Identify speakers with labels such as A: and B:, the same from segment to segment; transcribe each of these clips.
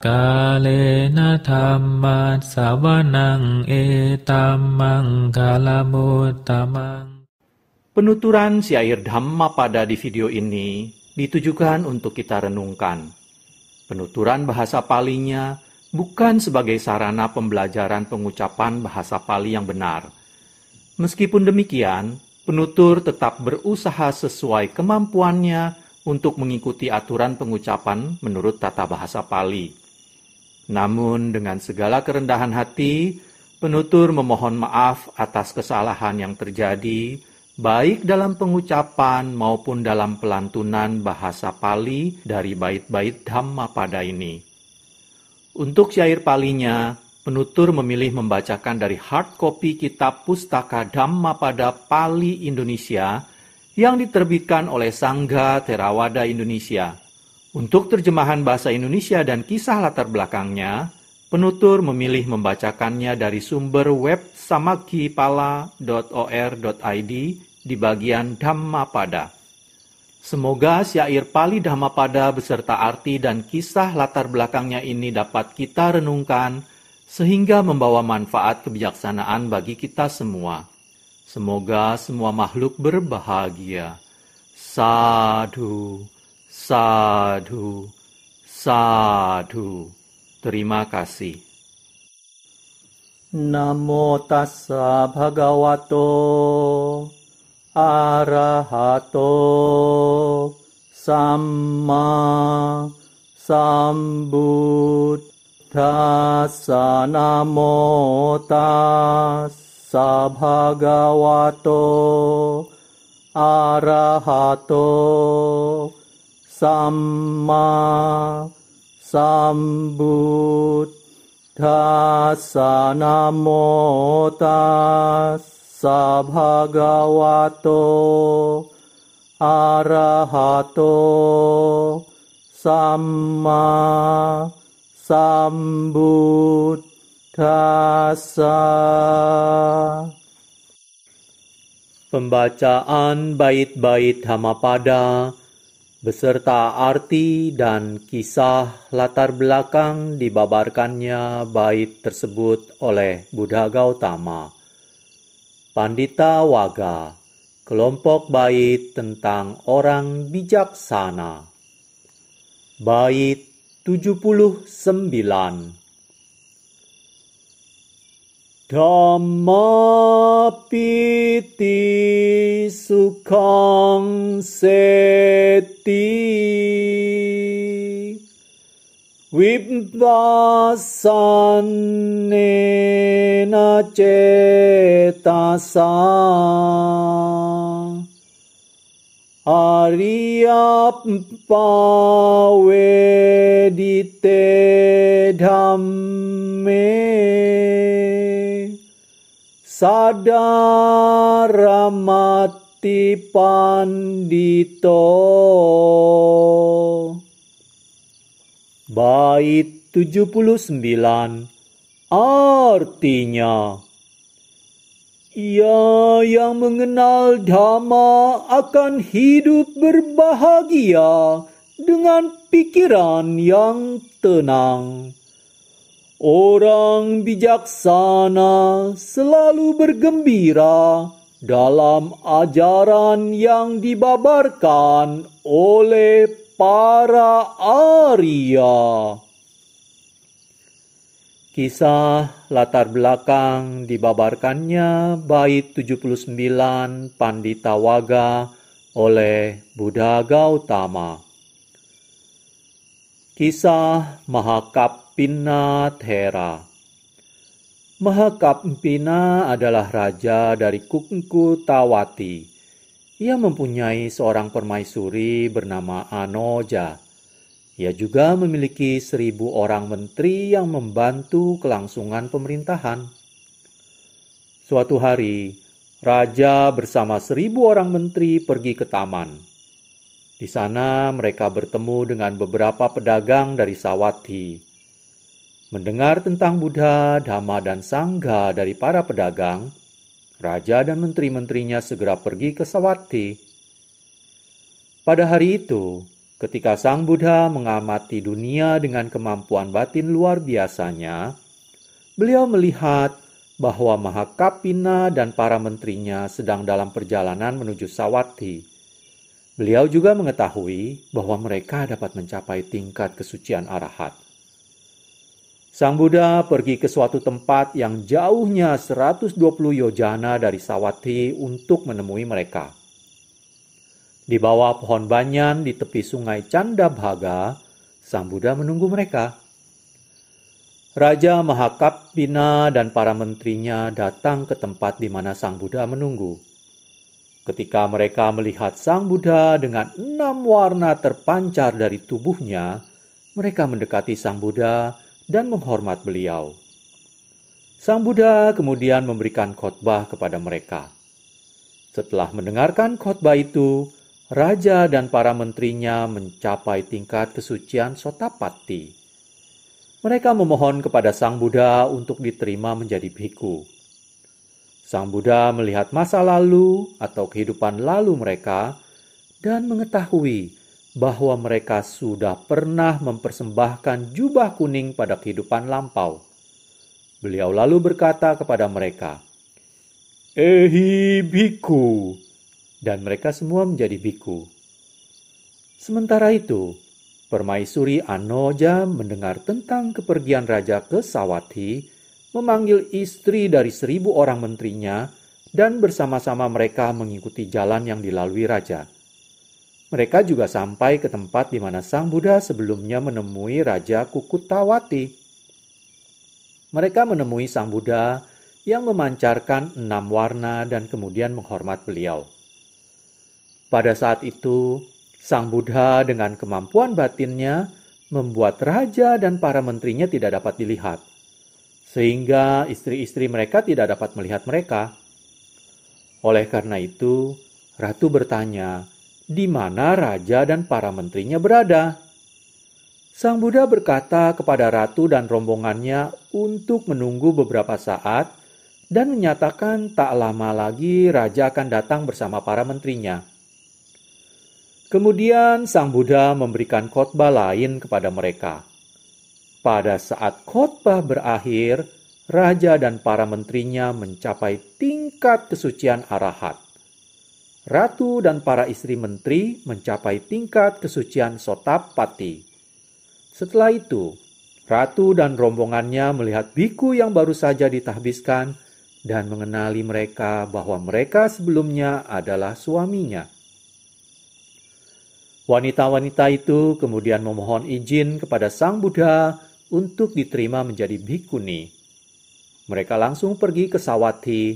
A: Kalena dhamma sawanang etamang kalamutamang.
B: Penuturan syair Dhammapada di video ini ditujukan untuk kita renungkan. Penuturan bahasa Palinya bukan sebagai sarana pembelajaran pengucapan bahasa Pali yang benar. Meskipun demikian, penutur tetap berusaha sesuai kemampuannya untuk mengikuti aturan pengucapan menurut tata bahasa Pali. Namun dengan segala kerendahan hati, penutur memohon maaf atas kesalahan yang terjadi, baik dalam pengucapan maupun dalam pelantunan bahasa Pali dari bait-bait Dhammapada ini. Untuk syair Palinya, penutur memilih membacakan dari hard copy kitab Pustaka Dhammapada Pali Indonesia yang diterbitkan oleh Sangha Theravada Indonesia. Untuk terjemahan bahasa Indonesia dan kisah latar belakangnya, penutur memilih membacakannya dari sumber web samakkhipala.or.id di bagian Dhammapada. Semoga syair Pali Dhammapada beserta arti dan kisah latar belakangnya ini dapat kita renungkan sehingga membawa manfaat kebijaksanaan bagi kita semua. Semoga semua makhluk berbahagia. Sadhu, sadhu, sadhu. Terima kasih.
C: Namo tassa bhagavato arahato samma sambuddhassa. Namo tassa bhagavato arahato samma sambuddhassa. Namo tassa bhagavato arahato samma sambuddhassa. Pembacaan bait-bait Dhammapada beserta arti dan kisah latar belakang dibabarkannya bait tersebut oleh Buddha Gautama. Pandita Waga, kelompok bait tentang orang bijaksana. Bait 79. Dhamma piti sukhang seti vipassanena cetasa ariyappavedite dhamme sadaramati pandito. Bait 79. Artinya, ia yang mengenal Dhamma akan hidup berbahagia dengan pikiran yang tenang. Orang bijaksana selalu bergembira dalam ajaran yang dibabarkan oleh para Arya. Kisah latar belakang dibabarkannya bait 79 Pandita Waga oleh Buddha Gautama. Kisah Mahakappina Thera. Mahakappina adalah raja dari Kungkutawati. Ia mempunyai seorang permaisuri bernama Anoja. Ia juga memiliki 1.000 orang menteri yang membantu kelangsungan pemerintahan. Suatu hari, raja bersama 1.000 orang menteri pergi ke taman. Di sana mereka bertemu dengan beberapa pedagang dari Sawathi. Mendengar tentang Buddha, Dhamma, dan Sangha dari para pedagang, raja dan menteri-menterinya segera pergi ke Sawathi. Pada hari itu, Ketika Sang Buddha mengamati dunia dengan kemampuan batin luar biasanya, beliau melihat bahwa Mahakapina dan para menterinya sedang dalam perjalanan menuju Sawathi. Beliau juga mengetahui bahwa mereka dapat mencapai tingkat kesucian arahat. Sang Buddha pergi ke suatu tempat yang jauhnya 120 yojana dari Sawathi untuk menemui mereka. Di bawah pohon banyan di tepi sungai Candabhaga, Sang Buddha menunggu mereka. Raja Mahakapina dan para menterinya datang ke tempat di mana Sang Buddha menunggu. Ketika mereka melihat Sang Buddha dengan 6 warna terpancar dari tubuhnya, mereka mendekati Sang Buddha dan menghormat beliau. Sang Buddha kemudian memberikan khotbah kepada mereka. Setelah mendengarkan khotbah itu, raja dan para menterinya mencapai tingkat kesucian Sotapatti. Mereka memohon kepada Sang Buddha untuk diterima menjadi bhikkhu. Sang Buddha melihat masa lalu atau kehidupan lalu mereka dan mengetahui bahwa mereka sudah pernah mempersembahkan jubah kuning pada kehidupan lampau. Beliau lalu berkata kepada mereka, "Ehi bhikkhu," dan mereka semua menjadi bhikkhu. Sementara itu, Permaisuri Anoja mendengar tentang kepergian raja ke Sawathi, memanggil istri dari 1000 orang menterinya, dan bersama-sama mereka mengikuti jalan yang dilalui raja. Mereka juga sampai ke tempat di mana Sang Buddha sebelumnya menemui Raja Kukutawati. Mereka menemui Sang Buddha yang memancarkan 6 warna dan kemudian menghormat beliau. Pada saat itu, Sang Buddha dengan kemampuan batinnya membuat raja dan para menterinya tidak dapat dilihat, sehingga istri-istri mereka tidak dapat melihat mereka. Oleh karena itu, Ratu bertanya, di mana raja dan para menterinya berada? Sang Buddha berkata kepada Ratu dan rombongannya untuk menunggu beberapa saat dan menyatakan tak lama lagi raja akan datang bersama para menterinya. Kemudian Sang Buddha memberikan khotbah lain kepada mereka. Pada saat khotbah berakhir, raja dan para menterinya mencapai tingkat kesucian arahat. Ratu dan para istri menteri mencapai tingkat kesucian Sotapatti. Setelah itu, Ratu dan rombongannya melihat bhikkhu yang baru saja ditahbiskan dan mengenali mereka bahwa mereka sebelumnya adalah suaminya. Wanita-wanita itu kemudian memohon izin kepada Sang Buddha untuk diterima menjadi bhikkhuni. Mereka langsung pergi ke Sawathi.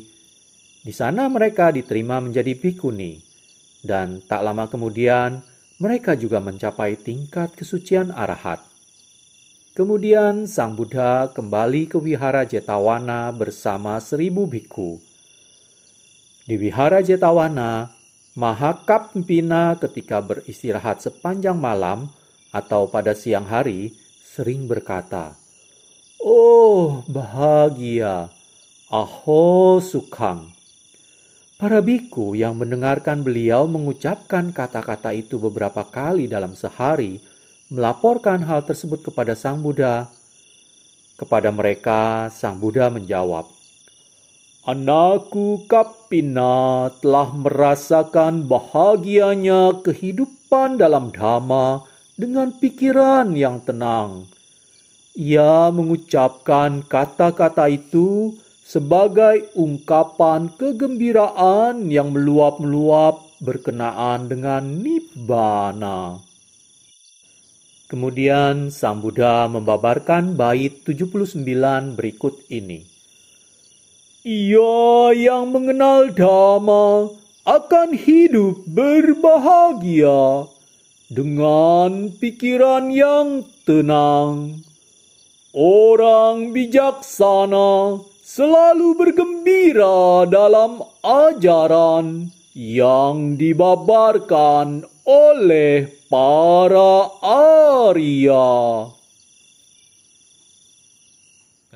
C: Di sana mereka diterima menjadi bhikkhuni, dan tak lama kemudian mereka juga mencapai tingkat kesucian arahat. Kemudian Sang Buddha kembali ke Wihara Jetawana bersama 1000 bhikkhu. Di Wihara Jetawana, Mahakapina ketika beristirahat sepanjang malam atau pada siang hari sering berkata, "Oh bahagia, aho sukhang." Para bhikkhu yang mendengarkan beliau mengucapkan kata-kata itu beberapa kali dalam sehari, melaporkan hal tersebut kepada Sang Buddha. Kepada mereka, Sang Buddha menjawab, "Anakku Kapina telah merasakan bahagianya kehidupan dalam Dhamma dengan pikiran yang tenang. Ia mengucapkan kata-kata itu sebagai ungkapan kegembiraan yang meluap-meluap berkenaan dengan Nibbana." Kemudian Sang Buddha membabarkan bait 79 berikut ini. "Ia yang mengenal Dhamma akan hidup berbahagia dengan pikiran yang tenang. Orang bijaksana selalu bergembira dalam ajaran yang dibabarkan oleh para Arya."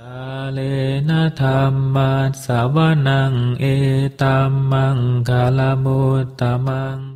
A: Kalena dhammat savanang etammang kalamuttamaṃ